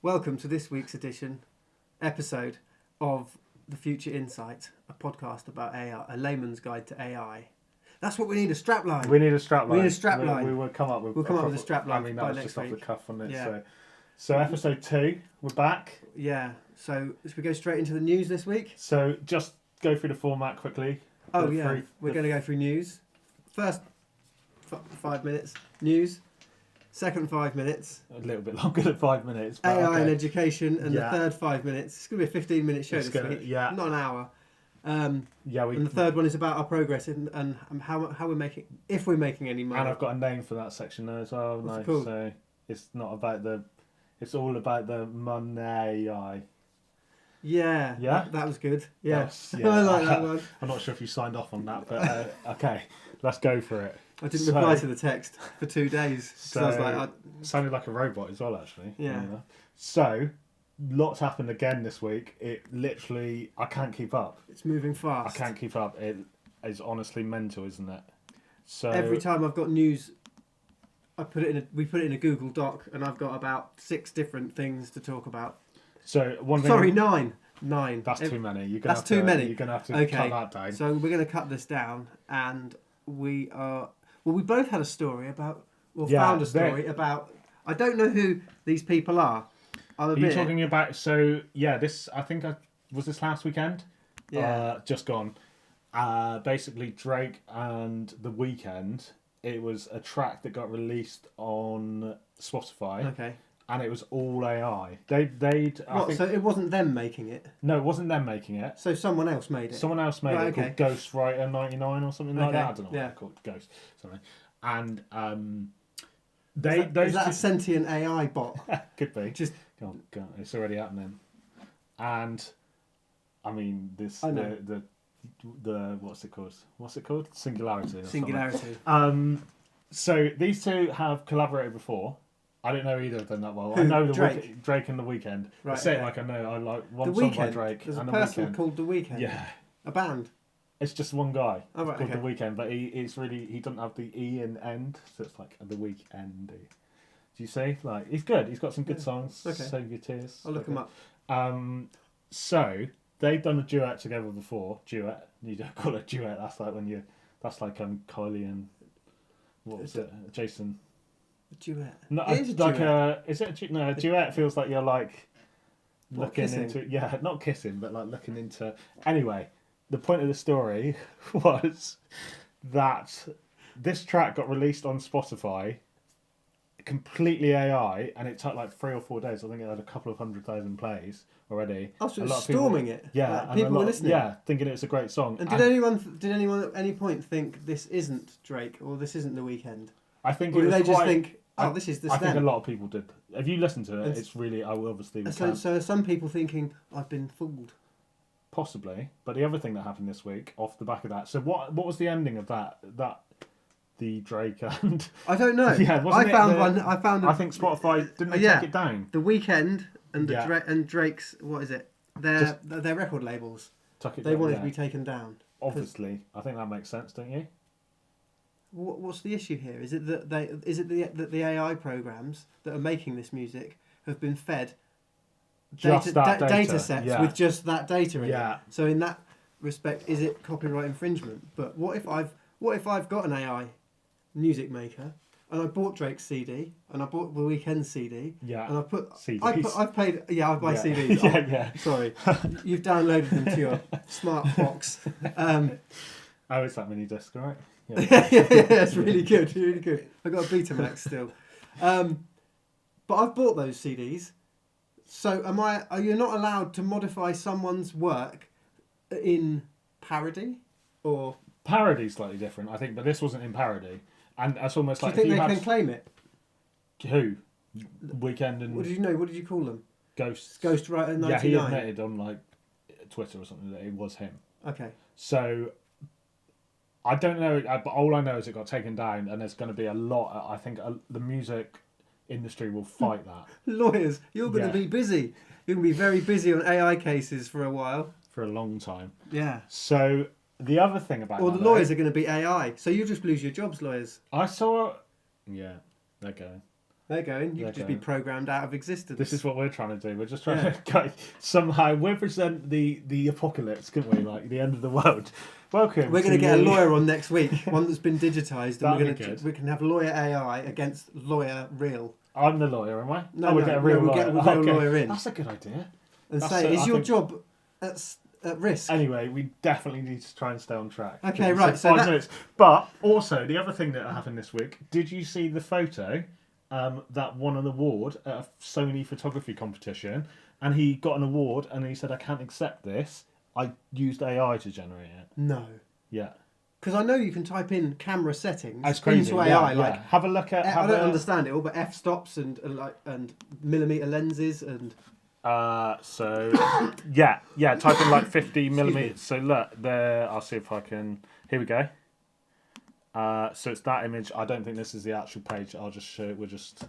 Welcome to this week's episode of The Future Insight, a podcast about AI, a layman's guide to AI. That's what we need, a strapline. We need a strapline. We need a strapline. We will come up with. We'll come up with a strapline I mean, by that was next just week. off the cuff, wasn't it? Yeah. So episode 2, we're back. Yeah. So should we go straight into the news this week? So just go through the format quickly. Oh yeah, we're going to go through news. First 5 minutes, news. Second 5 minutes, A little bit longer than 5 minutes. But AI okay. and education, and Yeah. the third 5 minutes. It's going to be a 15-minute show It's this gonna- week. yeah. Not an hour. And And the third one is about our progress and how we're making, if we're making any money. And I've got a name for that section there as well. What's it Nice. called? So it's not about it's all about the money. Yeah. Yeah? That was good. Yeah. Yes, yeah. I like that one. I'm not sure if you signed off on that, but okay, let's go for it. I didn't reply to the text for 2 days. So I was like, sounded like a robot as well, actually. Yeah. So, lots happened again this week. It literally, I can't keep up. it's moving I fast. can't keep up. It is honestly mental, isn't it? So Every time I've got news, we put it in a Google Doc, and I've got about 6 different things to talk about. So one thing. Sorry, 9. That's too many. That's too many. You're gonna have to Okay. cut that down. So we're going to cut this down, and we are. Well, we both had a story about, found a story about. I don't know who these people are. I'll Are admit. you talking about? So yeah, this was this last weekend. Yeah. Just gone. Basically Drake and The Weeknd. It was a track that got released on Spotify. Okay. And it was all AI. So it wasn't them making it. No, it wasn't them making it. So someone else made it. Someone else made Right, it okay. called Ghostwriter 99 or something like Okay, that. I don't know what yeah. they're called. Ghost something. And Is that a sentient AI bot? could be. Just Oh God, it's already happening. And I mean this I know. the what's it called? What's it called? Singularity. or singularity. something. So these two have collaborated before. I don't know either of them that well. Who? I know Drake and The Weeknd. Right, I say it okay. like I know. I like The one song by Weeknd. Drake There's a and The person Weeknd. called The Weeknd. Yeah, A band. it's just one guy. Oh, right, It's called okay. The Weeknd, but he doesn't have the E in end, so it's like The Weeknd. Do you see? Like he's good. He's got some good songs. Okay. Save Your Tears. I'll look them up. So they've done a duet together before. Duet. You don't call it a duet. That's like Kylie and what was it? Jason. A duet. No, It is a like duet. a duet feels like you're like What, looking kissing? into not kissing, but like looking into. Anyway, the point of the story was that this track got released on Spotify, completely AI, and it took like 3 or 4 days. I think it had a couple of 100,000 plays already. Oh, so A it's lot of people- storming it. Yeah, Like, and a people were lot- listening. Yeah, thinking it's a great song. And did anyone at any point think this isn't Drake or this isn't The Weeknd? I think Or it did was they just quite- think, oh, this is this I think a them? lot of people did. If you listen to it, And it's really. I will obviously. We So, can't- so are some people thinking, I've been fooled. Possibly, but the other thing that happened this week, off the back of that. So what was the ending of that? The Drake and I don't know. Yeah, wasn't I it found the- one. I found. I think Spotify didn't they yeah. take it down. The Weeknd and Yeah. and Drake's, what is it? Their record labels. Took it They down, wanted yeah. to be taken down. Obviously, I think that makes sense, don't you? What's the issue here? Is it that the AI programs that are making this music have been fed Just that data, data sets yeah. with just that data in Yeah. it? So in that respect, is it copyright infringement? But what if I've got an AI music maker and I bought Drake's CD and I bought The Weeknd's CD Yeah. and CDs. I've paid I buy Yeah. CDs. Yeah. Sorry, you've downloaded them to your smart box. Oh, it's that mini disc, right? Yeah. yeah, it's really good, really good. I've got a Betamax still. But I've bought those CDs. So are you not allowed to modify someone's work in parody? Or Parody's slightly different, I think, but this wasn't in parody. And that's almost do you like think if they you can had claim it? who? Weekend and What did you know? What did you call them? Ghosts. Ghostwriter 99? Yeah, he admitted on like Twitter or something that it was him. Okay. So I don't know, but all I know is it got taken down, and there's going to be a lot. I think the music industry will fight that Lawyers, you're going to Yeah. be busy. You're going to be very busy on AI cases for a while. for a long time. Yeah. So the other thing about Or that, the lawyers are going to be AI. So you just lose your jobs, lawyers. I saw. Yeah, okay. They're going. You could just be programmed out of existence. This is what we're trying to do. We're just trying to somehow represent the apocalypse, couldn't we? Like the end of the world. Welcome. We're going to get a lawyer on next week, one that's been digitised, and we can have lawyer AI against lawyer real. I'm the lawyer, am I? No, we'll get a real lawyer. We'll get a lawyer in. That's a good idea. And say, is your job at risk? Anyway, we definitely need to try and stay on track. Okay, right. So 5 minutes. But also, the other thing that happened this week, did you see the photo that won an award at a Sony photography competition? And he got an award and he said, I can't accept this. I used AI to generate it. No. Yeah. Because I know you can type in camera settings into AI. Yeah. Have a look at. I don't understand it all, but f-stops and millimeter lenses and. So yeah. Type in like 50 millimeters. So look there. I'll see if I can. Here we go. So it's that image. I don't think this is the actual page. I'll just show it. We'll just.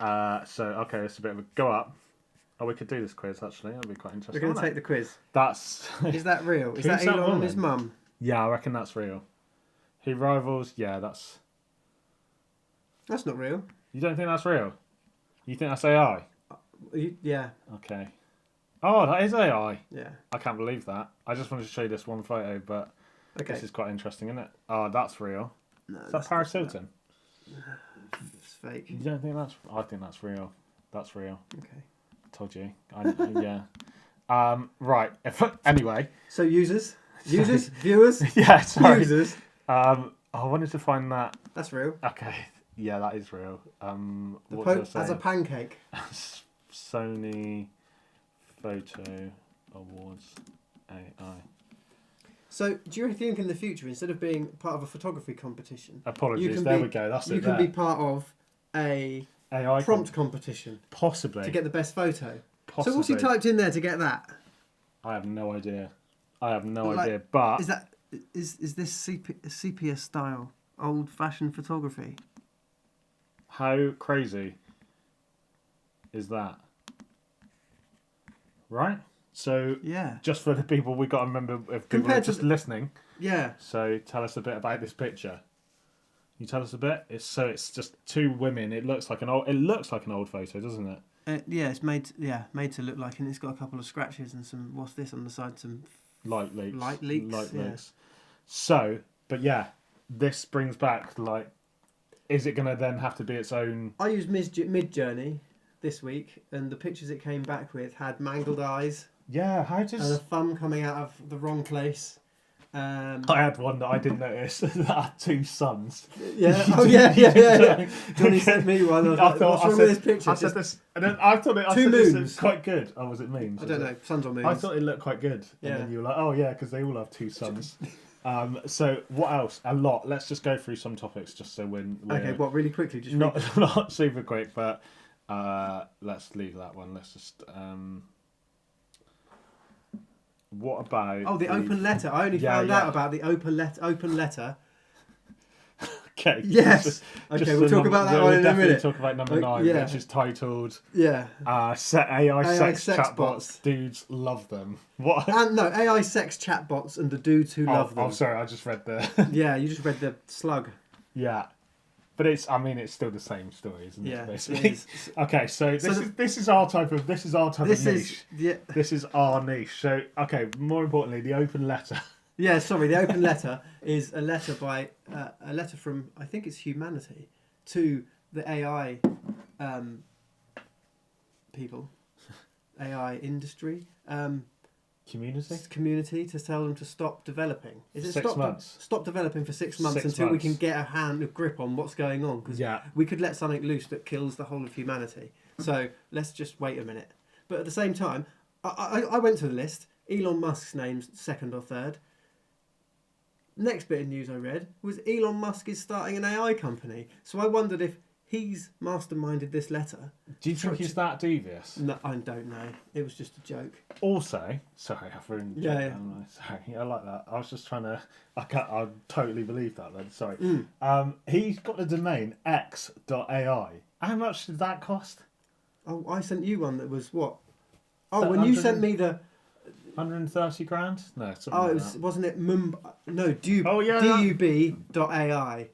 So okay, it's a bit of a go up. Oh, we could do this quiz actually. That'd be quite interesting. We're going to take the quiz. That's. Is that real? Is that Elon and his mum? Yeah, I reckon that's real. He rivals. Yeah, that's. That's not real. You don't think that's real? You think that's AI? Yeah. Okay. Oh, that is AI. Yeah. I can't believe that. I just wanted to show you this one photo, but this is quite interesting, isn't it? Oh, that's real. No, is that Paris Hilton? It's fake. You don't think that's... I think that's real. That's real. Okay. Told you. Yeah. Right. Anyway. So users, viewers. Yeah. Sorry. Users. I wanted to find that. That's real. Okay. Yeah, that is real. As a pancake. Sony Photo Awards AI. So, do you think in the future, instead of being part of a photography competition, apologies, there we go. That's it. You can be part of a AI prompt competition, possibly, to get the best photo. Possibly. So, what's he typed in there to get that? I have no idea. Idea. But is this sepia style, old-fashioned photography? How crazy is that? Right? So, just for the people, we've got to remember if people are just listening. Yeah. So, tell us a bit about this picture. You tell us a bit? It's just two women. It looks like an old photo, doesn't it? It's made to look like, and it's got a couple of scratches and some, what's this on the side? Some light leaks. Light leaks. So, but yeah, this brings back, like, is it going to then have to be its own... I used Midjourney this week, and the pictures it came back with had mangled eyes. Yeah, how does... And a thumb coming out of the wrong place. I had one that I didn't notice that had two suns. Yeah. Oh yeah. Jonny sent me one. I was like, what's wrong with this picture? I said this, and then I thought two moons. This quite good. Oh, was it moons? I don't know. Suns or moons? I thought it looked quite good. Yeah. And then you were like, oh yeah, because they all have two suns. So what else? A lot. Let's just go through some topics just so we're okay. What really quickly? Just not super quick, but let's leave that one. Let's just. What about the open letter? I only found out about the open letter. Okay. Yes. Okay, we'll talk about that one in a minute. Talk about number 9, which is titled AI sex chatbots. Dudes love them. What? And no, AI sex chatbots and the dudes who love them. Oh, sorry, I just read the. Yeah, you just read the slug. Yeah. But it's still the same story, isn't it? Yeah, basically. Okay, so this is our type of niche. This is our niche. So okay, more importantly, the open letter. Yeah, sorry, the open letter is a letter from, I think it's humanity, to the AI people, AI industry. Community to tell them to stop developing. Is it 6 months? Stop developing for 6 months until we can get a grip on what's going on. Because we could let something loose that kills the whole of humanity. So let's just wait a minute. But at the same time, I went to the list. Elon Musk's name's second or third. Next bit of news I read was Elon Musk is starting an AI company. So I wondered if he's masterminded this letter. Do you think he's that devious? No, I don't know. It was just a joke. Also, sorry, I've ruined the joke. Sorry, I like that. I was just trying to... I totally believe that then, sorry. He's got the domain x.ai. How much did that cost? Oh, I sent you one that was what? Oh, when you sent me the... 130 grand? No, wasn't it Dub.ai.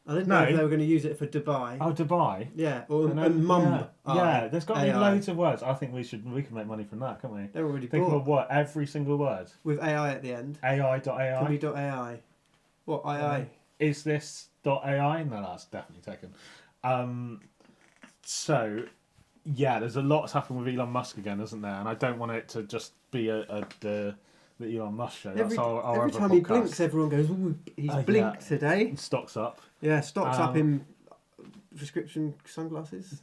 I didn't No. know if they were going to use it for Dubai. Oh, Dubai. Yeah, or And and then- mum. Yeah, there's got to be AI. loads of words. I think we can make money from that, can't we? They're already Think of a bought word, every single word. with AI at the end. AI.ai. AI. What AI? Is this .ai? No, that's definitely taken. So, yeah, there's a lot's happened with Elon Musk again, isn't there? And I don't want it to just be the Elon Musk show. That's our every other time he podcast. blinks, everyone goes, "Ooh, he's blinked today." Stocks up. Yeah, stocks up in prescription sunglasses.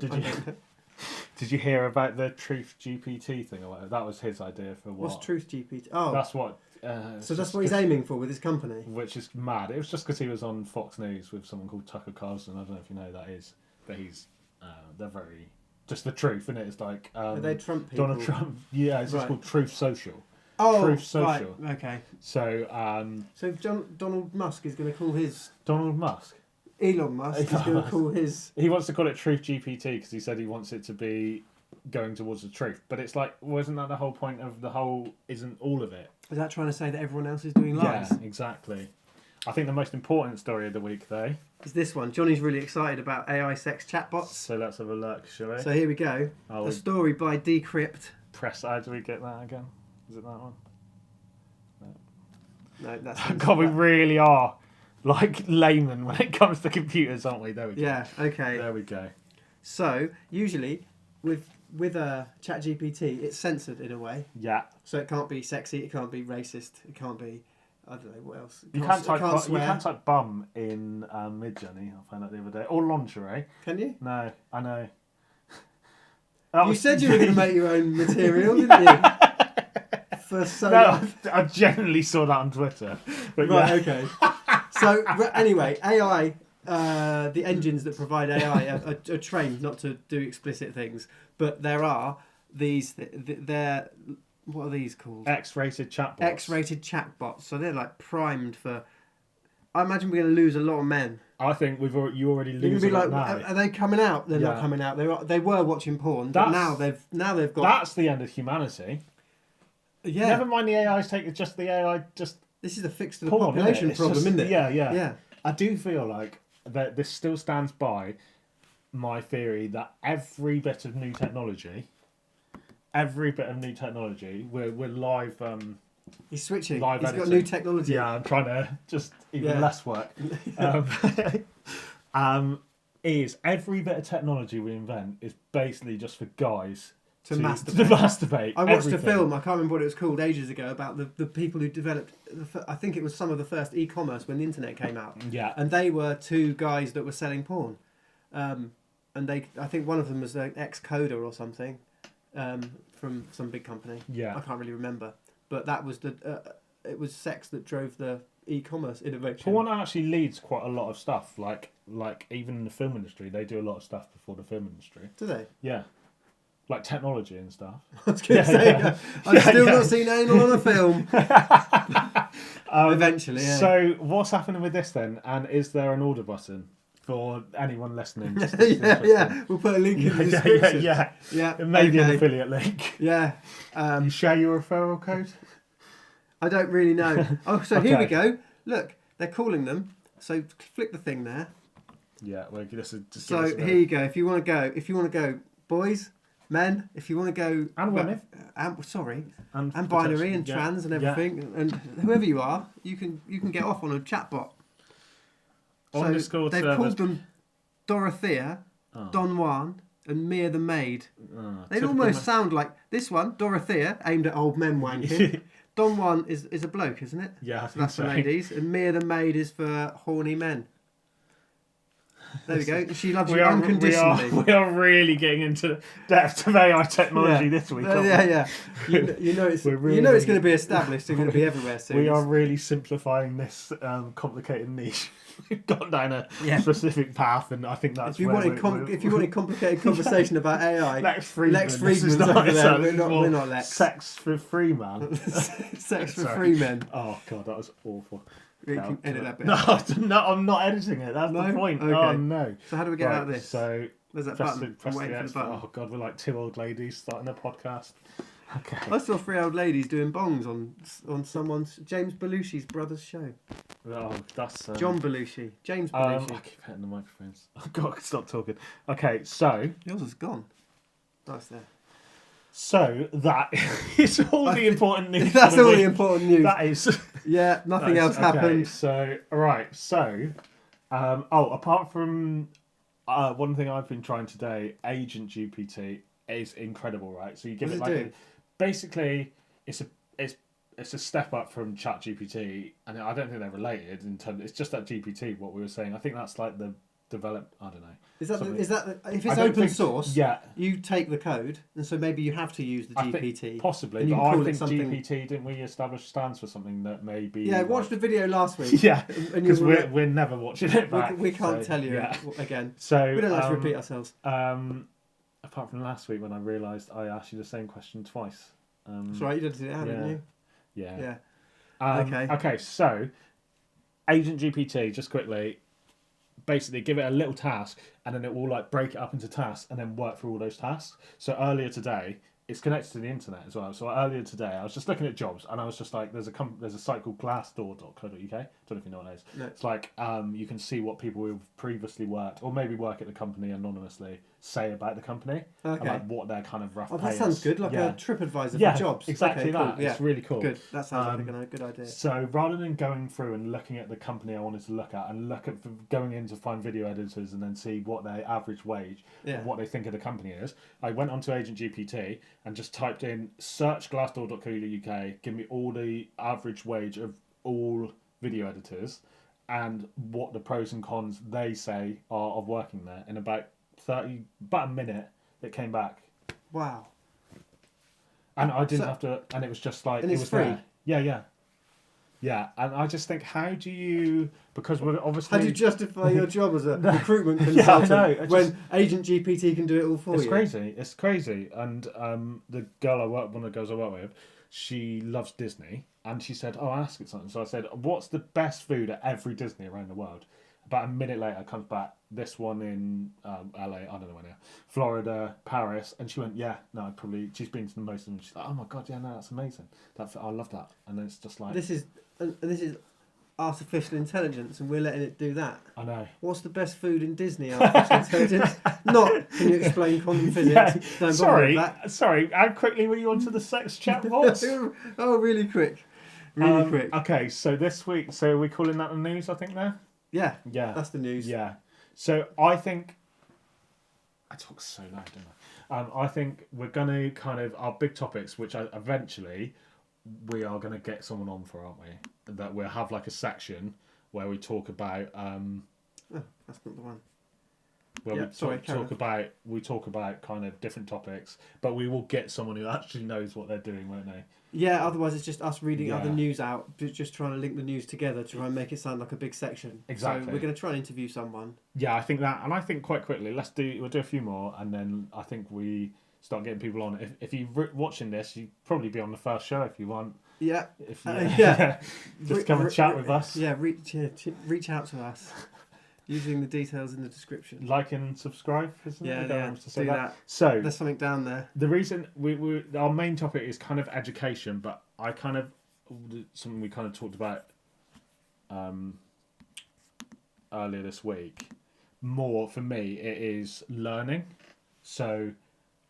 Did you hear about the Truth GPT thing or whatever? That was his idea for what? What's Truth GPT? Oh, That's what. so that's what he's aiming for with his company. Which is mad. It was just because he was on Fox News with someone called Tucker Carlson. I don't know if you know who that is, but he's they're very just the truth, isn't it? It's like Are they Trump people? Donald Trump. Yeah, it's just called Truth Social. Oh, Truth Social. Right, okay. So So Donald Musk is going to call his Donald Musk. Elon Musk is going to call his. He wants to call it Truth GPT because he said he wants it to be going towards the truth. But it's like, wasn't that the whole point of the whole? Isn't all of it? Is that trying to say that everyone else is doing lies? Yeah, exactly. I think the most important story of the week, though, Is this one? Johnny's really excited about AI sex chatbots. So let's have a look, shall we? So here we go. A story by Decrypt. Press. How do we get that again? Is it that one? No, that's. God, we really are like laymen when it comes to computers, aren't we? There we go. Yeah. Okay. There we go. So usually with a ChatGPT, it's censored in a way. Yeah. So it can't be sexy. It can't be racist. It can't be. I don't know what else. You can't type bum in Midjourney. I found out the other day. Or lingerie. Can you? No, I know. You said you were going to make your own material, didn't you? For so long. I genuinely saw that on Twitter. But right. yeah. Okay. So anyway, AI. The engines that provide AI are trained not to do explicit things, but there are these. They're what are these called? X-rated chatbots. X-rated chatbots. So they're like primed for. I imagine we're going to lose a lot of men. I think you already lose. You're going to be now. like, are they coming out? They're not coming out. They were watching porn, but now they've got. That's the end of humanity. Yeah. Never mind the AI's take. It's just the AI. Just this is the fix to the population problem, isn't it? Yeah. I do feel like that this still stands by my theory that every bit of new technology, we're live. He's switching. Live He's editing. got new technology. Yeah, I'm trying to just even less work. Is every bit of technology we invent is basically just for guys to masturbate. I watched everything. a film, I can't remember what it was called, ages ago, about the people who developed, I think it was some of the first e-commerce when the internet came out. Yeah. And they were two guys that were selling porn. And I think one of them was an ex-coder or something from some big company. Yeah. I can't really remember. But that was it was sex that drove the e-commerce innovation. Porn actually leads quite a lot of stuff. Like even in the film industry, they do a lot of stuff before the film industry. Do they? Yeah. Like technology and stuff. I was going to say, I've still not seen anal on a film. Eventually, yeah. So what's happening with this then? And is there an order button for anyone listening? Yeah. We'll put a link in the description. Yeah. Maybe an affiliate link. Yeah. You share your referral code? I don't really know. Oh, so here we go. Look, they're calling them. So flick the thing there. Yeah. Well, this is just. So here you go. If you want to go, boys, men. If you want to go, and women. And binary and trans and everything, and whoever you are, you can get off on a chatbot. So they've called them Dorothea, Don Juan, and Mia the Maid. They almost sound like this one, Dorothea, aimed at old men wanking. Don Juan is a bloke, isn't it? Yeah, so that's for ladies, and Mia the Maid is for horny men. There we go. She loves you unconditionally. We are really getting into depth of AI technology this week. Yeah. You know it's going to be established. It's going to be everywhere soon. We are really simplifying this complicated niche. We've gone down a specific path, and I think that's. If you wanted complicated conversation about AI, Lex Friedman's over there. We're not Lex. Sex for free man. Sex for free men. Oh god, that was awful. You can edit that bit. No, I'm not editing it. That's the point. Okay. Oh no. So how do we get out of this? So there's that button. Press I'm waiting for the button. Oh god, we're like two old ladies starting a podcast. Okay. I saw three old ladies doing bongs on someone's James Belushi's brother's show. Oh, that's John Belushi. James I Belushi. keep hitting the microphones. I've got to stop talking. Okay, so Yours is gone. Nice there. That is all the important news. That's for the all the week. important news. That is. Yeah, nothing else Okay, happened. so, right, so, apart from one thing I've been trying today, Agent GPT is incredible, right? So you give What it does like it do? basically it's a step up from Chat GPT, and I don't think they're related in terms. It's just that GPT, what we were saying. I think that's like the developed. I don't know. Is that if I it's don't open think- source? Yeah, You take the code, and so maybe you have to use the I think GPT. possibly, and you but can I call it think something- GPT didn't we establish stands for something that may be. Yeah, watch the video last week. Yeah, and because you'll- we're never watching it back. we can't so, tell you Yeah. again. So We don't like to repeat ourselves. Apart from last week when I realised I asked you the same question twice. That's right, you did it, didn't you? Yeah. Okay. Okay, so Agent GPT, just quickly, basically give it a little task and then it will like break it up into tasks and then work through all those tasks. So earlier today, it's connected to the internet as well. So earlier today, I was just looking at jobs and I was just like, there's a site called glassdoor.co.uk. Don't know if you know what it is. No. It's like you can see what people who've previously worked or maybe work at the company anonymously say about the company and Okay. like what their kind of rough Oh, pay that sounds is. good. Like Yeah. a TripAdvisor Yeah, for jobs. exactly Okay, that. cool. Yeah. It's really cool. Good. That sounds like a good idea. So rather than going through and looking at the company I wanted to look at and going in to find video editors and then see what their average wage and what they think of the company is, I went onto Agent GPT and just typed in search glassdoor.co.uk, give me all the average wage of all video editors and what the pros and cons they say are of working there. In about a minute, it came back. Wow. And I didn't have to, and it was just like, And it it's was free? there. Yeah, and I just think, how do you, because we're obviously... How do you justify your job as a recruitment Yeah, I consultant know, when Agent GPT can do it all for It's you? crazy, it's crazy. And the girl one of the girls I work with, she loves Disney, and she said, oh, ask it something. So I said, what's the best food at every Disney around the world? About a minute later, comes back, this one in LA, I don't know where now, Florida, Paris, and she went, she's been to the most of them. She's like, oh my God, yeah, no, that's amazing. I love that. And then it's just like... This is artificial intelligence, and we're letting it do that. I know. What's the best food in Disney? Artificial intelligence. Not. Can you explain quantum physics? Yeah. Don't bother with that. Sorry, how quickly were you onto the sex chat bots? Oh, really quick. Really quick. Okay, so this week, so are we calling that the news, I think, now? Yeah. Yeah. That's the news. Yeah. So I think... I talk so loud, don't I? I think we're going to kind of... Our big topics, which eventually we are going to get someone on for, aren't we? That we'll have like a section where we talk about... Oh, that's not the one. Where Yeah, we sorry, talk about kind of different topics, but we will get someone who actually knows what they're doing, won't they? Yeah, otherwise it's just us reading Yeah. other news out, just trying to link the news together to try and make it sound like a big section. Exactly. So we're going to try and interview someone. Yeah, I think that, and I think quite quickly, we'll do a few more, and then I think we start getting people on. If you're watching this, you'd probably be on the first show if you want. Yeah. If you, Yeah. just come and chat with us. Yeah, reach out to us using the details in the description. Like and subscribe, isn't it? Yeah, I don't yeah, want to say do that. that. So There's something down there. the reason our main topic is kind of education, but I kind of something we kind of talked about earlier this week. More for me, it is learning. So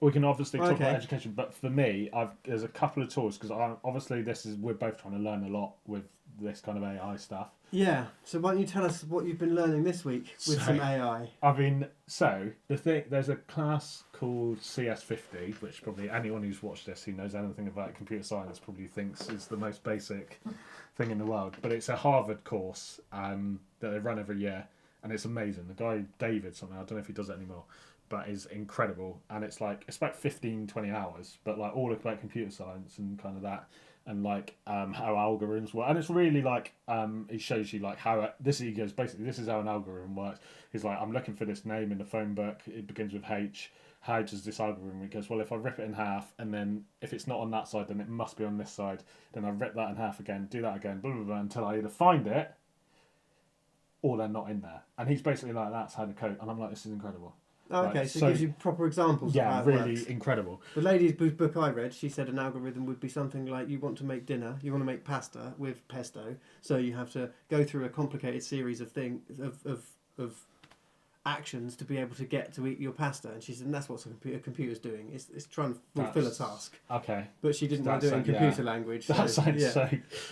we can obviously talk about education, but for me, there's a couple of tools because obviously we're both trying to learn a lot with this kind of AI stuff. Yeah. So why don't you tell us what you've been learning this week with some AI? I mean, so there's a class called CS50, which probably anyone who's watched this who knows anything about computer science probably thinks is the most basic thing in the world. But it's a Harvard course that they run every year, and it's amazing. The guy, David, something, I don't know if he does it anymore, but is incredible. And it's about 15, 20 hours, but like all about computer science and kind of that. And like how algorithms work, and it's really like it shows you like how he goes basically this is how an algorithm works. He's like, I'm looking for this name in the phone book. It begins with H. How does this algorithm? He goes, well, if I rip it in half, and then if it's not on that side, then it must be on this side. Then I rip that in half again, do that again, blah blah blah, until I either find it or they're not in there. And he's basically like, that's how the code. And I'm like, this is incredible. Oh, okay, so it gives you proper examples of how it really works. incredible. The lady whose book I read, she said an algorithm would be something like you want to make dinner, you want to make pasta with pesto, so you have to go through a complicated series of of actions to be able to get to eat your pasta. And she said, and that's what a computer's doing. It's trying to fulfill a task. Okay. But she didn't want to do it in computer language. So, that sounds so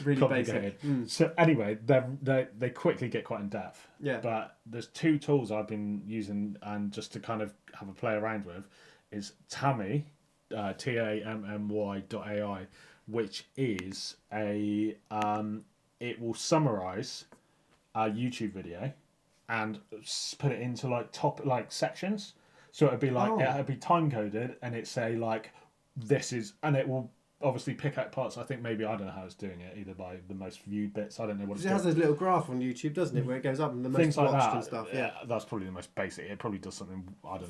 really complicated. basic. So anyway, they quickly get quite in depth. Yeah. But there's 2 tools I've been using and just to kind of have a play around with is Tammy, TAMMY.ai, which is it will summarize a YouTube video and put it into like sections. So it'd be it'd be time coded and it'd say like this is, and it will obviously pick out parts. I think maybe, I don't know how it's doing it, either by the most viewed bits. I don't know what it's doing. It has this little graph on YouTube, doesn't it, where it goes up and the most Things like watched that, and stuff. Yeah, that's probably the most basic. It probably does something, I don't know.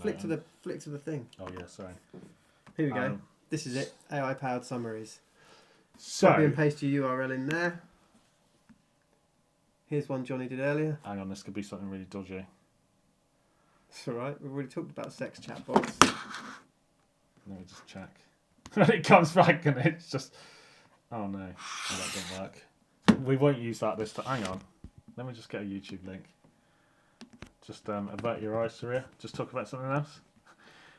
Flick to the thing. Oh yeah, sorry. Here we go. This is it. AI powered summaries. So Copy and paste your URL in there. Here's one Jonny did earlier. hang on, this could be something really dodgy. It's alright, we've already talked about sex chatbots. Let me just check. And it comes back and it's just, oh no, that didn't work. We won't use that this time. Hang on, let me just get a YouTube link. Just avert your eyes, Surya. Just talk about something else.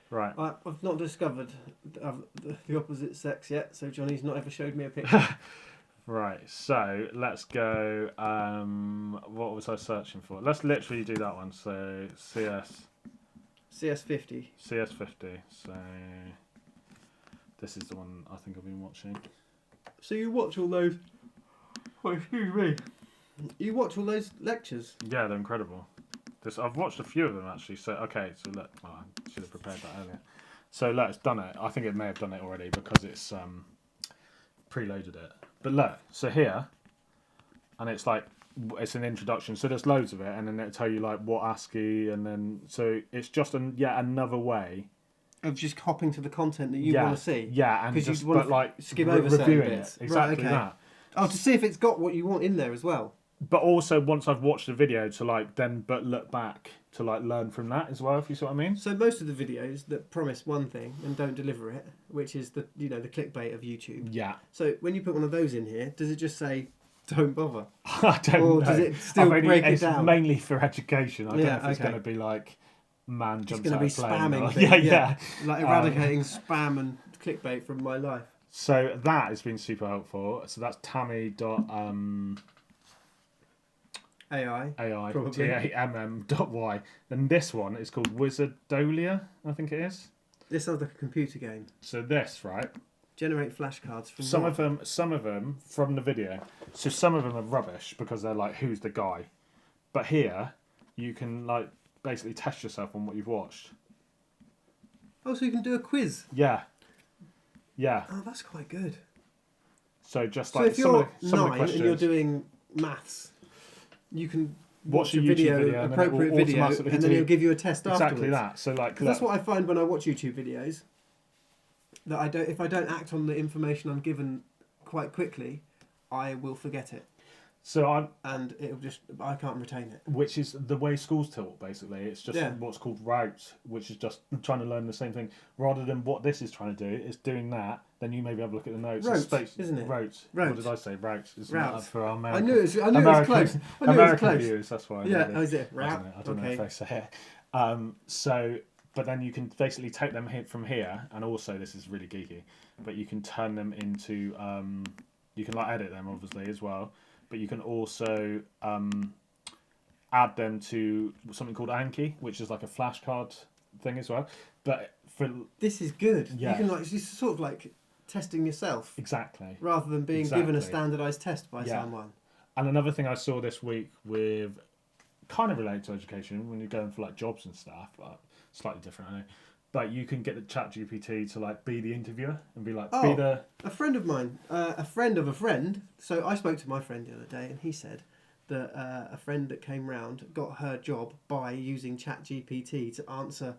Right. I've not discovered the opposite sex yet, so Jonny's not ever showed me a picture. Right, so let's go. What was I searching for? Let's literally do that one. So CS50. CS50. So this is the one I think I've been watching. So you watch all those... Oh, excuse me. You watch all those lectures? Yeah, they're incredible. I've watched a few of them actually. So okay, so look, I should have prepared that earlier. So look, it's done it. I think it may have done it already because it's preloaded it. But look, so here, and it's like, it's an introduction. So there's loads of it, and then it'll tell you like what ASCII, and then so it's just yet another way of just hopping to the content that you want to see. Yeah, and just you want to like skim over certain bits. Exactly right, okay. that. Oh, to see if it's got what you want in there as well. But also, once I've watched the video, to like then look back to like learn from that as well. If you see what I mean. So most of the videos that promise one thing and don't deliver it, which is the the clickbait of YouTube. Yeah. So when you put one of those in here, does it just say don't bother? I don't know. Or does it still break it down? It's mainly for education. I don't know if it's going to be like man jumps out of plane. Spamming Or, yeah. Like eradicating spam and clickbait from my life. So that has been super helpful. So that's AI. TAMM.y. Then this one is called Wizardolia, I think it is. This sounds like a computer game. So this, right? Generate flashcards from some of them from the video. So some of them are rubbish because they're like, who's the guy? But here you can like basically test yourself on what you've watched. Oh, so you can do a quiz. Yeah. Yeah. Oh, that's quite good. So just so like if you're some of the 9 questions, and you're doing maths, you can watch a YouTube video, appropriate video, and then it'll give you a test exactly afterwards. That. So like that's what I find when I watch YouTube videos. That if I don't act on the information I'm given quite quickly, I will forget it. So I can't retain it. Which is the way school's taught, basically. It's just what's called route, which is just trying to learn the same thing. Rather than what this is trying to do, is doing that, then you maybe have a look at the notes. Route, isn't it? Route. What did I say? Route. Route. For our American, I knew it was close. American viewers, that's why. Yeah, is it? Route? I don't know if they say it. But then you can basically take them from here, and also this is really geeky, but you can turn them into, you can like edit them obviously as well, but you can also add them to something called Anki, which is like a flashcard thing as well. But this is good. Yeah. You can it's sort of like testing yourself. Exactly. Rather than being given a standardised test by someone. And another thing I saw this week with kind of related to education, when you're going for like jobs and stuff, but slightly different, I know. But you can get the ChatGPT to like be the interviewer and be like, be the... A friend of mine, a friend of a friend. So I spoke to my friend the other day, and he said that a friend that came round got her job by using ChatGPT to answer.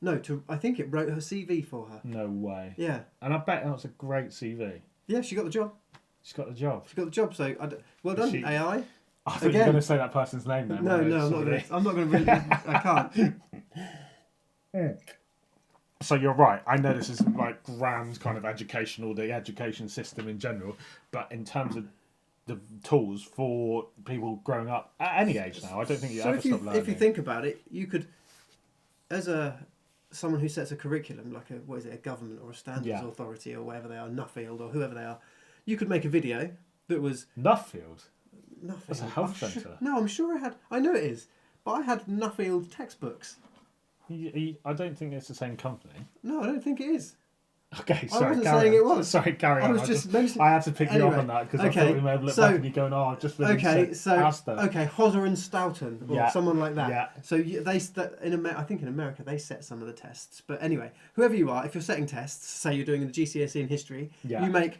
I think it wrote her CV for her. No way. Yeah. And I bet that was a great CV. Yeah, she got the job. She's got the job. She got the job. So well done, AI. I thought you were going to say that person's name then. No, I'm not going to. I can't. So you're right. I know this is like grand kind of the education system in general, but in terms of the tools for people growing up at any age now, I don't think you So ever stop learning. if you think about it, you could, as someone who sets a curriculum, like a government or a standards authority or whatever they are, Nuffield or whoever they are, you could make a video that was Nuffield? Nuffield. That's a health centre. No, I'm sure I know it is, but I had Nuffield textbooks. I don't think it's the same company. No, I don't think it is. Okay, sorry. I wasn't saying it was. Sorry, carry on. I was just mentioning. I had to pick you up on that because I thought we may have looked back and you going, "Oh, I've just been asked them." Okay, Hosser and Stoughton or someone like that. Yeah. So I think in America they set some of the tests. But anyway, whoever you are, if you're setting tests, say you're doing the GCSE in history, you make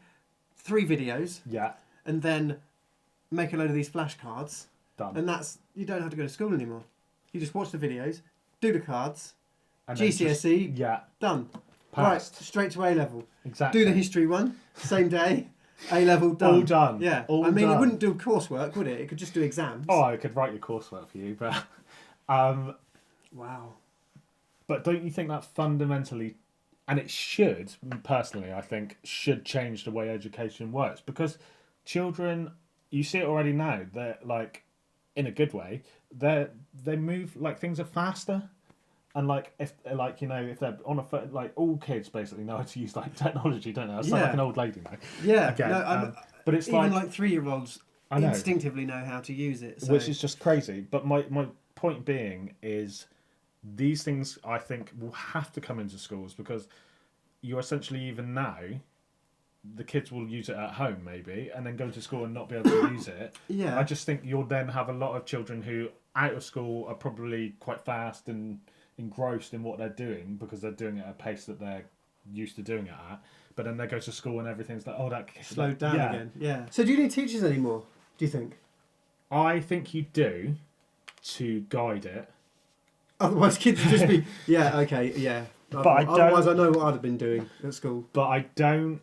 3 videos. Yeah. And then make a load of these flashcards. Done. And you don't have to go to school anymore. You just watch the videos, do the cards, and GCSE, done. Passed. Right, straight to A-level. Exactly. Do the history one, same day, A-level, done. All done. Yeah. All I mean, done. it wouldn't do coursework, would it? It could just do exams. Oh, I could write your coursework for you, but... Wow. But don't you think that fundamentally... And it should, personally, I think, should change the way education works. Because children, you see it already now, they're like, in a good way, they move, like, things are faster. And if they're on a phone, like all kids basically know how to use like technology, don't they? I sound like an old lady now. Yeah. Again, No, but it's even like 3-year-olds I know, instinctively know how to use it. So. Which is just crazy. But my point being is these things I think will have to come into schools because you're essentially even now the kids will use it at home maybe and then go to school and not be able to use it. Yeah. I just think you'll then have a lot of children who out of school are probably quite fast and engrossed in what they're doing because they're doing it at a pace that they're used to doing it at, but then they go to school and everything's like, that slowed down again. Yeah. So do you need teachers anymore? Do you think? I think you do to guide it. Otherwise, kids would just be But otherwise, I know what I'd have been doing at school. But I don't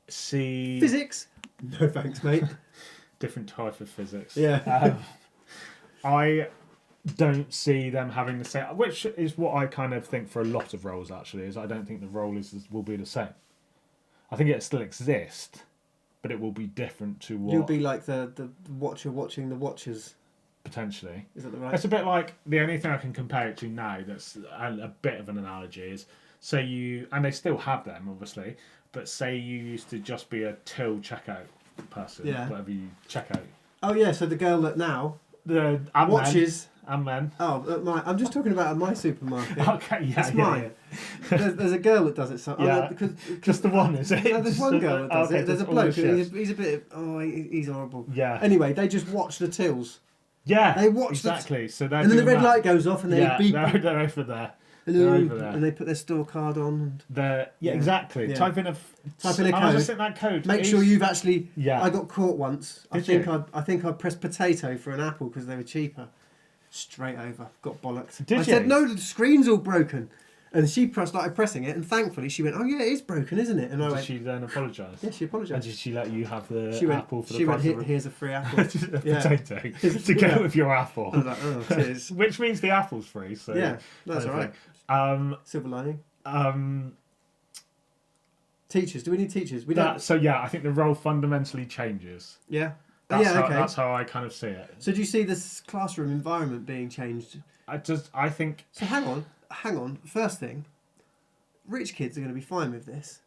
see physics. No thanks, mate. Different type of physics. Yeah. I don't see them having the same, which is what I kind of think for a lot of roles actually, is I don't think the role will be the same. I think it still exist, but it will be different to what... You'll be like the watcher watching the watchers. Potentially. Is that the right... It's a bit like, the only thing I can compare it to now that's a bit of an analogy is, say you, and they still have them obviously, but say you used to just be a till checkout person, whatever you check out. Oh yeah, so the girl that now... The watches... And men. Oh, I'm just talking about my supermarket. Okay, yeah, it's mine. Yeah. There's a girl that does it. So because just the one, is it? No, there's one girl that does it. There's a bloke. He's a bit. He's horrible. Yeah. Anyway, they just watch the tills. Yeah. They watch exactly. So and then the red light goes off, and they beep. They're over there. Hello, and they put their store card on. Exactly. Yeah. Type in a code. I just think that code. Make sure you've actually. Yeah. I got caught once. I think I pressed potato for an apple because they were cheaper. Straight over, got bollocked. I said no, the screen's all broken, and she started pressing it, and thankfully she went, "Oh yeah, it is broken, isn't it?" And I went, did she then apologise? Yeah, she apologised. And did she let you have the apple for the price? She went, "Here's a free apple, potato to go with your apple." I was like, "Oh, cheers." Which means the apple's free. So yeah, that's all right. Silver lining. Teachers? Do we need teachers? We don't. So yeah, I think the role fundamentally changes. Yeah. That's how I kind of see it. So do you see this classroom environment being changed? I think... So hang on. First thing, rich kids are going to be fine with this.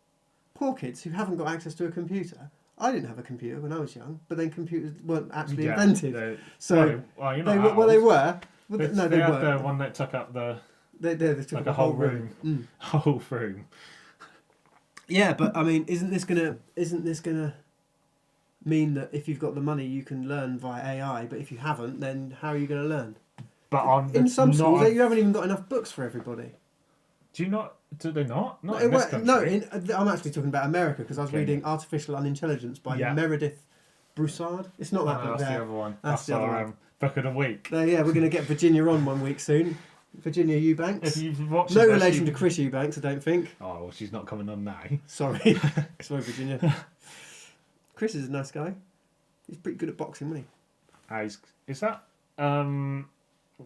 Poor kids who haven't got access to a computer. I didn't have a computer when I was young, but then computers weren't actually invented. They were. They had the one that took up the... They took up a whole room. Whole room. Yeah, but I mean, isn't this gonna mean that if you've got the money you can learn via AI, but if you haven't, then how are you going to learn? But in some schools, you haven't even got enough books for everybody. Do they not? Not in this country. I'm actually talking about America because I was reading Artificial Unintelligence by Meredith Broussard. It's not that book that's there. the other one. That's the other one. Book of the week. We're going to get Virginia on one week soon. Virginia Eubanks. If you've watched no relation to Chris Eubanks, I don't think. Oh, well, she's not coming on now. Sorry, Virginia. Chris is a nice guy. He's pretty good at boxing, wasn't he? Is that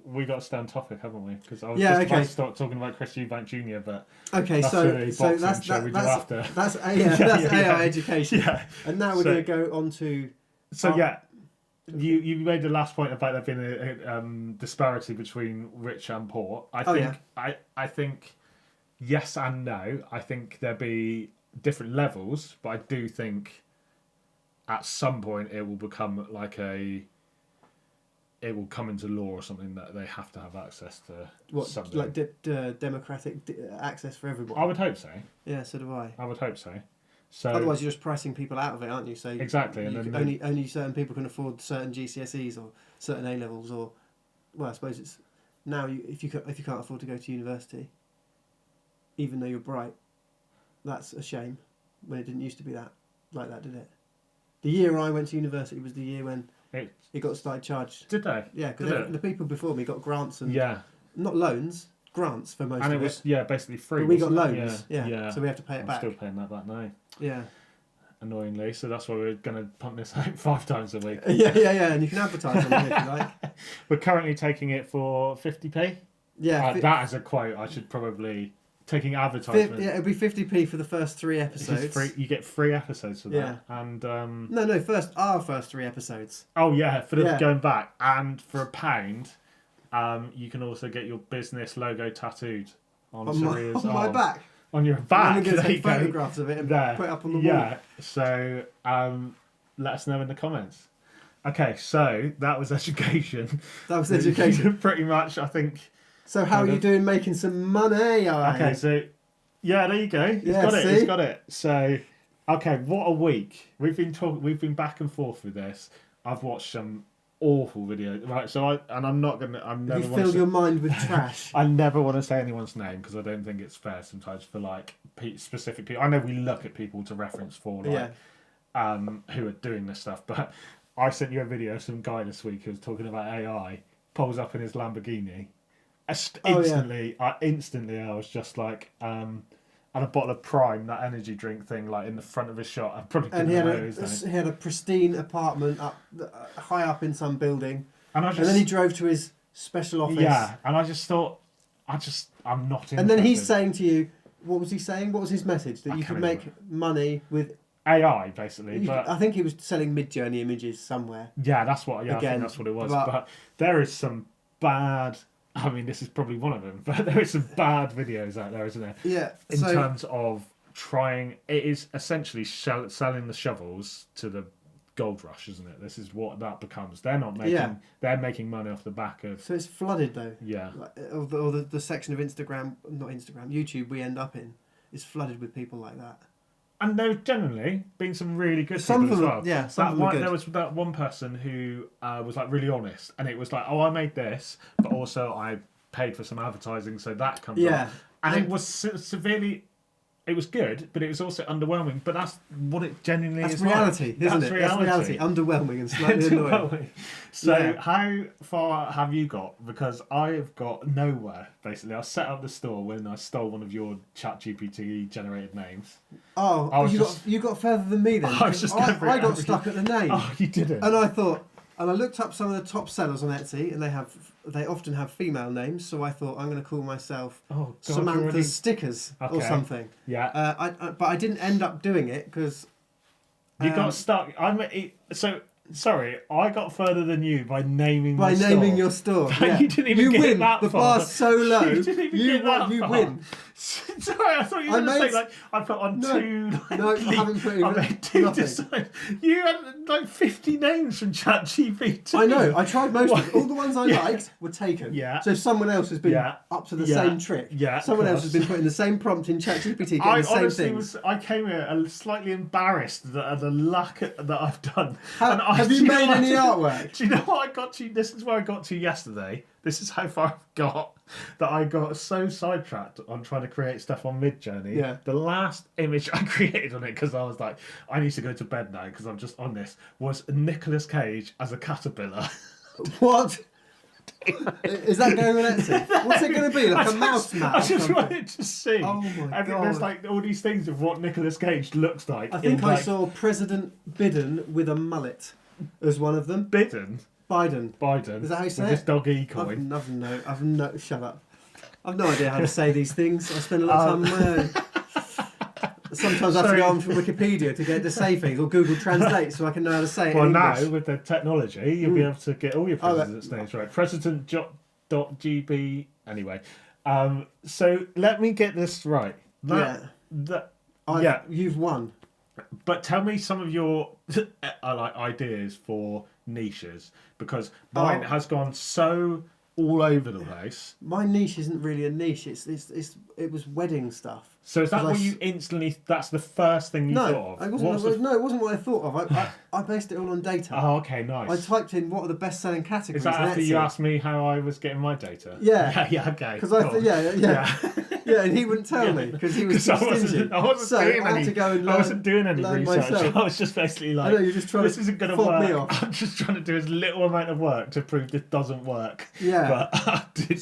we got to stay on topic, haven't we? Because I was Yeah, just about okay. to start talking about Chris Eubank Jr., but Okay, that's so a so boxing show we do after. that's Yeah, that's yeah, AI yeah. education. Yeah. And now we're So- going to go on to. So Oh. yeah, you made the last point about there being a disparity between rich and poor. I Oh, think yeah. I think yes and no. I think there be different levels, but I do think at some point it will become like it will come into law or something that they have to have access to What, something. like democratic access for everyone? I would hope so. Yeah, so do I. I would hope so. So Otherwise, you're just pricing people out of it, aren't you? So Exactly, and you then can- only certain people can afford certain GCSEs or certain A levels, or well, I suppose it's now if you can't afford to go to university, even though you're bright, that's a shame. When it didn't used to be like that, did it? The year I went to university was the year when it got started charged. did they? Yeah, Did because it? the people before me got grants and Yeah, not loans, grants for most and of it was basically free. But we got wasn't it? loans, yeah. So we have to pay it I'm back. still paying that back now. Yeah. Annoyingly, so that's why we're going to pump this out 5 times a week. yeah, and you can advertise on it if you like. We're currently taking it for 50p. Yeah, That is a quote. I should probably taking advertisement. yeah, it'll be 50p for the first 3 It's episodes. free, you get 3 episodes for that. Yeah. And No, our first 3 episodes. oh yeah, for the Yeah. going back, and for £1, you can also get your business logo tattooed on Surya's on my arm. back. On your I'm back. going to There take you go. photographs of it and There. put it up on the Yeah. wall. So let us know in the comments. Okay, so that was education. That was education. Pretty much, I think. So how are you doing making some money? Okay, so yeah, there you go. He's Yeah, got it. see? He's got it. So, okay, what a week. We've been back and forth with this. I've watched some awful videos. Right, so I'm never you want fill to. your mind with trash. I never want to say anyone's name because I don't think it's fair sometimes for like specific people. I know we look at people to reference for like who are doing this stuff, but I sent you a video of some guy this week who was talking about AI. Pulls up in his Lamborghini. Instantly, I was just like, and a bottle of Prime, that energy drink thing, like in the front of his shot. I probably couldn't And know his name. he had a pristine apartment high up in some building. And then he drove to his special office. Yeah, and I just thought, I'm not interested. And then he's saying to you, what was he saying? What was his message? That you could make money with AI, basically. But I think he was selling Mid-Journey images somewhere. yeah, that's what. Yeah, I Again, think that's what it was. but- But there is some bad. I mean, this is probably one of them, but there is some bad videos out there, isn't there? Yeah. In terms of trying, it is essentially selling the shovels to the gold rush, isn't it? This is what that becomes. They're not making. Yeah. They're making money off the back of. So it's flooded though. Yeah. Or the section of YouTube we end up in is flooded with people like that. And there's generally been some really good Some people of them, as well. yeah, some of them are good. There was that one person who was like really honest, and it was like, oh, I made this, but also I paid for some advertising, so that comes Yeah. up. And it was severely, it was good, but it was also underwhelming. But that's what it genuinely That's is. reality, like. isn't That's it? reality. That's reality. Underwhelming and slightly annoying. Underwhelming. So Yeah. how far have you got? Because I've got nowhere. Basically, I set up the store when I stole one of your ChatGPT generated names. Oh, I was you got further than me then. I was just going for I it got every- stuck at the name. Oh, you didn't. And I thought, and I looked up some of the top sellers on Etsy, and they often have female names. So I thought I'm going to call myself Oh, God, Samantha you're already- Stickers or Okay. something. Yeah. But I didn't end up doing it because You got stuck. Sorry, I got further than you by naming by my store. naming your store. Yeah. You didn't even get win. that The far. bar's so low. You didn't even get that you far. win. Sorry, I thought you were going to say like I put on No. two. Like, No, I haven't put I even made two nothing. designs. You had like 50 names from ChatGPT. I know. I tried most of them. All the ones I liked were taken. Yeah. So if someone else has been Yeah. up to the Yeah. same trick. Yeah, Someone of else has course. been putting the same prompt in ChatGPT, getting I the same honestly things. I came here slightly embarrassed at the luck that I've done. Have you do know made what? any artwork? Do you know what I got to? This is where I got to yesterday. This is how far I've got. That I got so sidetracked on trying to create stuff on Midjourney. Yeah. The last image I created on it, because I was like, I need to go to bed now because I'm just on this, was Nicolas Cage as a caterpillar. What? Is that going on Etsy? What's it going to be? Like a mouse mat I or just something? wanted to see. Oh my There's God. like all these things of what Nicolas Cage looks like. I think in, I like, saw President Biden with a mullet as one of them. Bidden. Biden. Biden. Is that how you say with it? this dog E coin. I've no. Shut up. I've no idea how to say these things. I spend a lot of time on my own. Sometimes I have to go on from Wikipedia to get to say things, or Google Translate, so I can know how to say it. Well, in now English. with the technology, you'll be able to get all your president's names right. President.gb. Anyway, so let me get this right. You've won. But tell me some of your ideas for niches, because mine has gone so all over the place. My niche isn't really a niche. It was wedding stuff. So is that what you instantly? That's the first thing you thought of? It wasn't what I thought of. I based it all on data. Oh, okay, nice. I typed in what are the best-selling categories. Is that after you asked me how I was getting my data? Yeah. Yeah. Okay. Because yeah, and he wouldn't tell me because he was too stingy. I wasn't doing any research. Myself. I was just basically like, I know, you're just trying this to isn't going to fob work. me off. I'm just trying to do as little amount of work to prove this doesn't work. Yeah. But I did.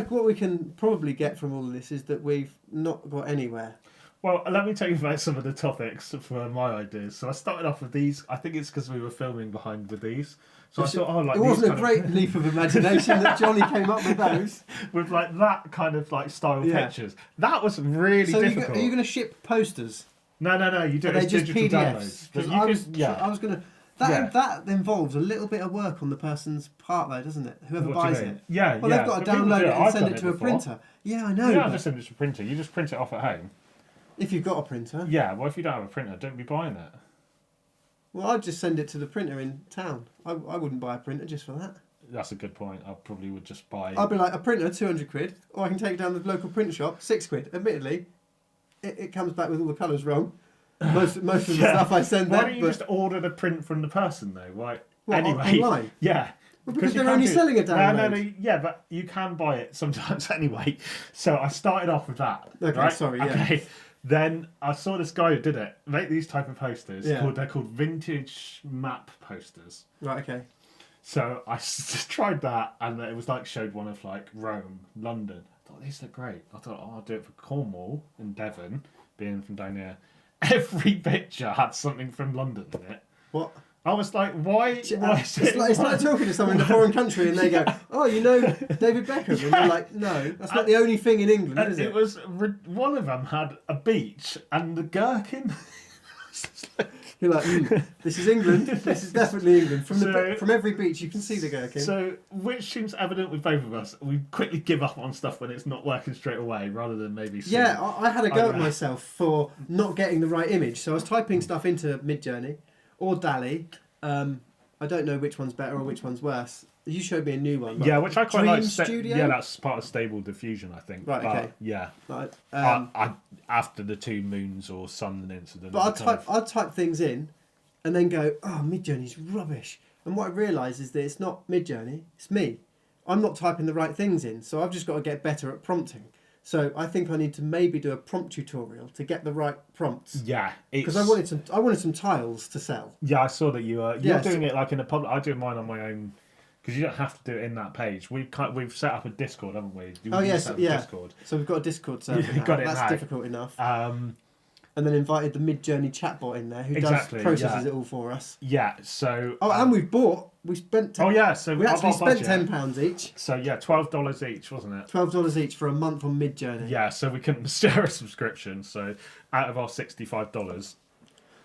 What we can probably get from all of this is that we've not got anywhere. Well, let me tell you about some of the topics for my ideas. So I started off with these. I think it's because we were filming behind with these. So I thought, it wasn't a great leap of imagination that Jonny came up with those. With like that kind of like style pictures. That was really difficult. Are you going to ship posters? No. You do it as just digital PDFs? downloads. I was going to. That involves a little bit of work on the person's part, though, doesn't it? Whoever buys it. Yeah. Well, they've got to download it and send it to a printer. Yeah, I know. Yeah, just send it to a printer. You just print it off at home. If you've got a printer. Yeah. Well, if you don't have a printer, don't be buying it. Well, I'd just send it to the printer in town. I wouldn't buy a printer just for that. That's a good point. I probably would just buy. I'd be like, a printer, 200 quid, or I can take it down to the local print shop, 6 quid. Admittedly, it comes back with all the colours wrong. Most of the stuff I send Why don't you just order the print from the person though? Why? Anyway, online? Yeah. Well, because they're only selling a download. No, yeah, but you can buy it sometimes anyway. So I started off with that. Okay, right? sorry, yeah. Okay. Then I saw this guy who did it make these type of posters. Yeah. They're called vintage map posters. Right, okay. So I tried that, and it was like showed one of like Rome, London. I thought these look great. I thought, I'll do it for Cornwall and Devon, being from down here. Every picture had something from London in it. What? I was like, why It's like talking to someone in a foreign country and they go, oh, you know David Beckham? And you're like, no, that's not the only thing in England, is it? It was, one of them had a beach and the gherkin. You're like, this is England. This is definitely England. From every beach you can see the gherkin. So, which seems evident with both of us, we quickly give up on stuff when it's not working straight away, rather than maybe. Yeah, I had a go at myself for not getting the right image. So I was typing stuff into Midjourney or DALL-E. I don't know which one's better or which one's worse. You showed me a new one. Yeah, which I quite like. Studio? Yeah, that's part of Stable Diffusion, I think. Right, okay. Yeah. Right, after the 2 moons or sun incident. But I'd type things in and then go, oh, Midjourney's rubbish. And what I realise is that it's not Midjourney, it's me. I'm not typing the right things in, so I've just got to get better at prompting. So I think I need to maybe do a prompt tutorial to get the right prompts. Yeah, because I wanted some tiles to sell. Yeah, I saw that you're doing it like in a public. I do mine on my own because you don't have to do it in that page. We've set up a Discord, haven't we? Discord. So we've got a Discord server. You've got it. That's now. Difficult enough. And then invited the Midjourney chatbot in there who processes it all for us. Yeah. So. Oh, and we spent. So we actually spent £10 each. So yeah, $12 each, wasn't it? $12 each for a month on Midjourney. Yeah. So we couldn't share a subscription. So out of our $65.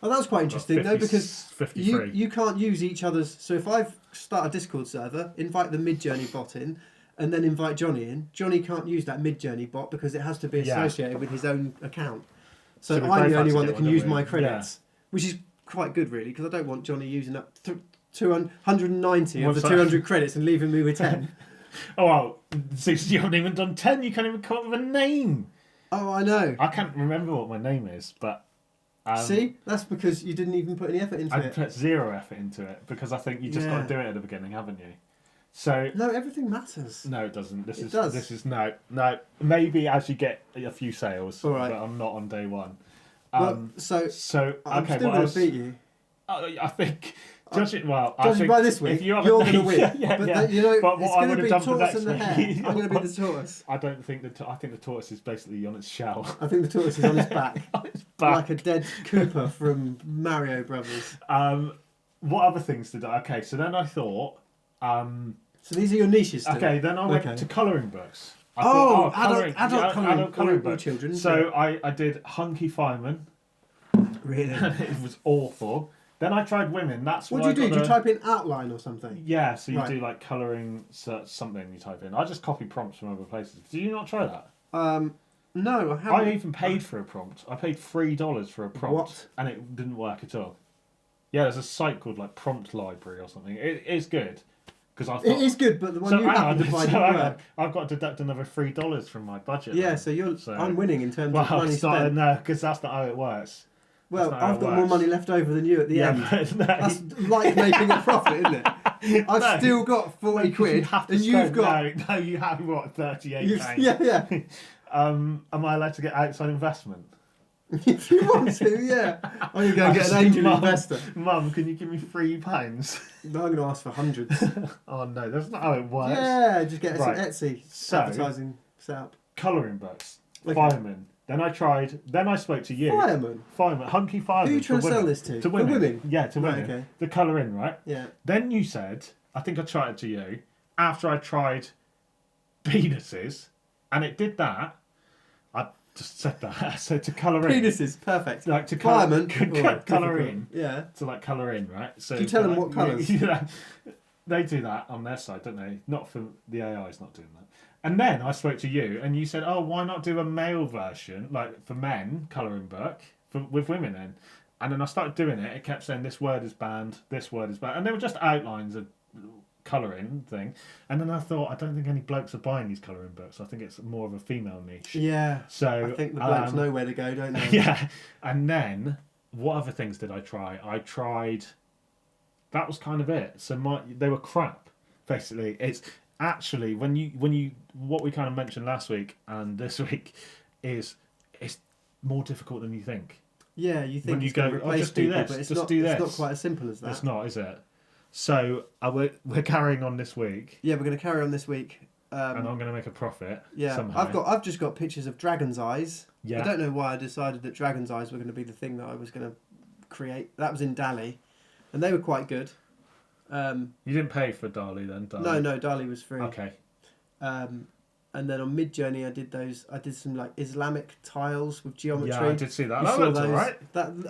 Oh, that was quite interesting though, because you can't use each other's. So if I start a Discord server, invite the Midjourney bot in, and then invite Jonny in, Jonny can't use that Midjourney bot because it has to be associated with his own account. So I'm the only one that can use my credits, which is quite good really, because I don't want Jonny using up 190 of the 200 credits and leaving me with 10. Oh, well, since you haven't even done 10, you can't even come up with a name. Oh, I know. I can't remember what my name is, but... See? That's because you didn't even put any effort into it. I put 0 effort into it, because I think you just got to do it at the beginning, haven't you? So no, everything matters. No, it doesn't. This is no. Maybe as you get a few sales, but I'm not on day one. So I'm okay, still going to beat you. I think. Judging by this week, you're going to win. But it's going to be tortoise and the hare. I'm going to be the tortoise. I don't think I think the tortoise is basically on its shell. I think the tortoise is on its back. Like a dead Koopa from Mario Brothers. what other things did I? Okay, so then I thought. So these are your niches still? Okay, then I went to colouring books. I adult adult colouring or book. children. So I did Hunky Fireman. Really? It was awful. Then I tried women. That's what do you do? Do you type in outline or something? Yeah, so you do like colouring something you type in. I just copy prompts from other places. Did you not try that? No, I haven't. I even paid for a prompt. I paid $3 for a prompt. What? And it didn't work at all. Yeah, there's a site called like Prompt Library or something. It is good. Because I thought, it is good, but the one you happen to find didn't work. I've got to deduct another $3 from my budget. Yeah, so I'm winning in terms of money spent. No, because that's not how it works. Well, I've got more money left over than you at the end. But no. That's like making a profit, isn't it? I've still got 40 quid, and you've got... No, you have, what, 38 pounds? Yeah. Am I allowed to get outside investment? If you want to, yeah. I'm going to go get an angel investor. Mum, can you give me £3? No, I'm going to ask for hundreds. Oh no, that's not how it works. Yeah, just get some Etsy advertising set up. Colouring books. Okay. Fireman. Then I spoke to you. Fireman? Hunky Fireman. Who are you trying to sell this to? To women. For women? Yeah, to women. Okay. The colouring, right? Yeah. Then you said, I think I tried it to you, after I tried penises, and it did that, I just said that. I said to colour in. Penises, perfect. Like to Fireman. colour in. Yeah. To like colour in, right? So do you tell them what colours? Yeah, they do that on their side, don't they? Not for the AI's not doing that. And then I spoke to you, and you said, "Oh, why not do a male version, like for men, colouring book with women in?" And then I started doing it. It kept saying this word is banned, this word is banned, and they were just outlines of colouring thing. And then I thought, I don't think any blokes are buying these colouring books. I think it's more of a female niche. Yeah. So I think the blokes know where to go, don't they? Yeah. And then what other things did I try? I tried. That was kind of it. So they were crap. Basically, it's actually when you what we kind of mentioned last week and this week is it's more difficult than you think. Yeah, you think when you go, just do this, but it's just not, do this. It's not quite as simple as that. It's not, is it? So we're carrying on this week. Yeah, we're going to carry on this week. And I'm going to make a profit. Yeah, somehow. I've just got pictures of dragon's eyes. Yeah. I don't know why I decided that dragon's eyes were going to be the thing that I was going to create. That was in DALL-E, and they were quite good. You didn't pay for DALL-E then? No, DALL-E was free. Okay. And then on Midjourney, I did some like Islamic tiles with geometry. Yeah, I did see that. That looked alright.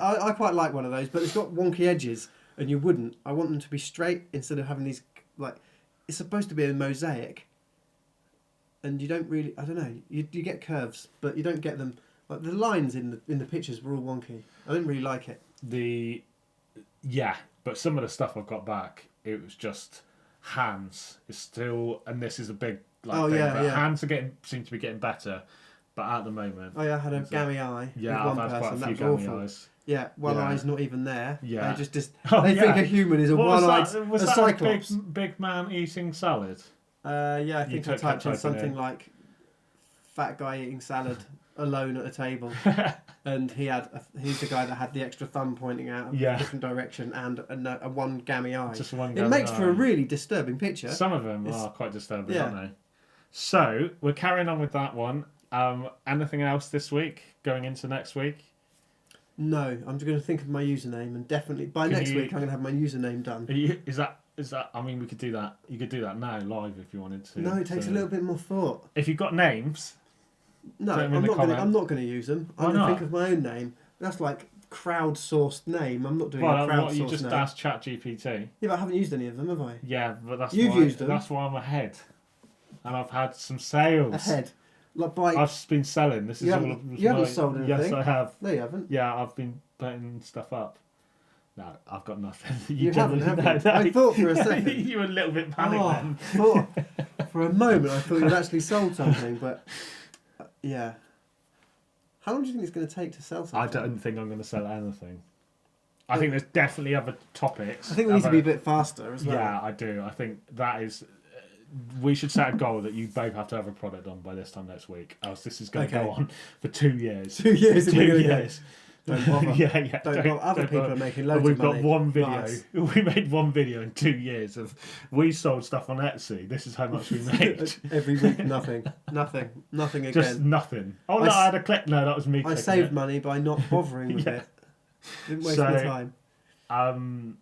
I quite like one of those, but it's got wonky edges, and you wouldn't. I want them to be straight instead of having these like. It's supposed to be a mosaic, and you don't really. I don't know. You get curves, but you don't get them. Like the lines in the pictures were all wonky. I didn't really like it. Yeah, but some of the stuff I've got back, it was just hands. It's still, and this is a big. Hands seem to be getting better, but at the moment. Oh yeah, I had a gammy eye. Yeah, with one I've had person. quite a few gammy eyes. Yeah, one eye's not even there. Yeah, they think a human is a one-eyed was that cyclops. A big man eating salad? Yeah, I think I typed in something like "fat guy eating salad alone at a table," and he's the guy that had the extra thumb pointing out in a different direction and a one gammy eye. Just one. It makes for a really disturbing picture. Some of them are quite disturbing, aren't they? So we're carrying on with that one. Anything else this week going into next week? No, I'm just going to think of my username, and definitely by next week I'm going to have my username done. Is that? I mean, we could do that. You could do that now live if you wanted to. No, it takes a little bit more thought. If you've got names. No, I'm not going to use them. I'm going to think of my own name. That's like crowdsourced name. I'm not doing a crowdsourced name. You just asked ChatGPT. Yeah, but I haven't used any of them, have I? Yeah, but You've used them. That's why I'm ahead, and I've had some sales. Ahead, like by. I've been selling. This is all. You haven't sold anything. Yes, I have. No, you haven't. Yeah, I've been putting stuff up. No, I've got nothing. You haven't, have you? I thought for a second. You were a little bit panicked then. For a moment, I thought you'd actually sold something, but yeah. How long do you think it's going to take to sell something? I don't think I'm going to sell anything. I think there's definitely other topics. I think we need to be a bit faster as well. Yeah, I do. I think that is... We should set a goal that you both have to have a product on by this time next week. Else this is going to go on for 2 years. 2 years? 2 years. Don't bother. Yeah. Don't bother. Other people are making loads of money. We've got one video. Nice. We made one video in 2 years of we sold stuff on Etsy. This is how much we made. Every week, nothing again. Just nothing. Oh no, I had a click. No, that was me. I saved money by not bothering with it. Didn't waste my time.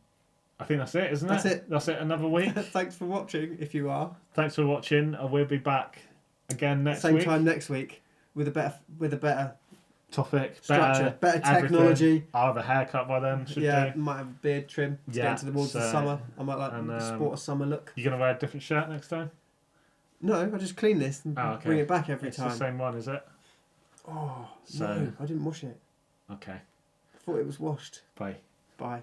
I think that's it, isn't it? That's it. That's it. Another week. Thanks for watching, if you are. Thanks for watching. We'll be back again next Same week. time next week with a better Topic, structure, better everything. technology. I'll have a haircut by then. Should do. Might have a beard trim to get into the towards the summer. I might sport a summer look. You gonna wear a different shirt next time? No, I just clean this and bring it back every time. It's the same one, is it? Oh, no, I didn't wash it. Okay. I thought it was washed. Bye. Bye.